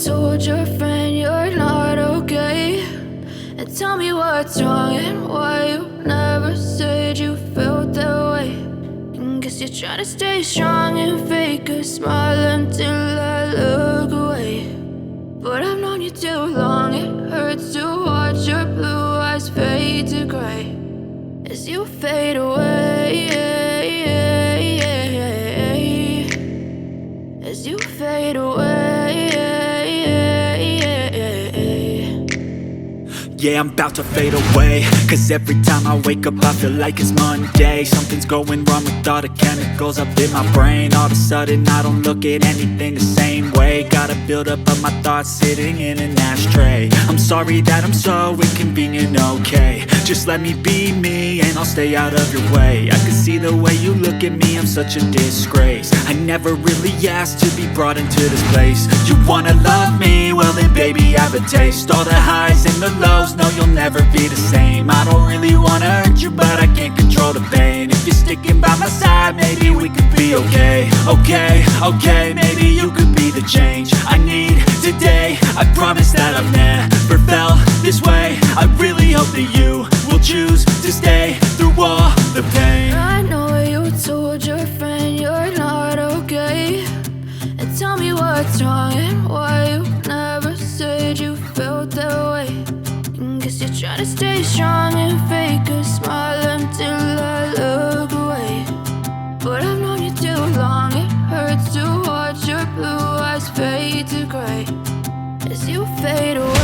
told your friend you're not okay, and tell me what's wrong and why you never said you felt that way. And guess you're trying to stay strong and fake a smile until I look away. But I've known you too long, it hurts to watch your blue eyes fade to gray as you fade away, as you fade away. Yeah, I'm about to fade away, cause every time I wake up I feel like it's Monday. Something's going wrong with all the chemicals up in my brain. All of a sudden I don't look at anything the same way. Gotta build up of my thoughts sitting in an ashtray. I'm sorry that I'm so inconvenient, okay. Just let me be me and I'll stay out of your way. I can see the way you look at me, I'm such a disgrace. I never really asked to be brought into this place. You wanna love me? Well then baby I have a taste. All the highs and the lows, no you'll never be the same. I don't really wanna hurt you but I can't control the pain. If you're sticking by my side maybe we could be okay. Okay, maybe you could be the change I need today. I promise that I've never felt this way. I really hope that you will choose to stay through all the pain. I know you told your friend you're not okay, and tell me what's wrong and why you never said you felt that way. And guess you're trying to stay strong and fake a smile until I look away. But I've known you too long, it hurts to watch your blue eyes fade to gray as you fade away.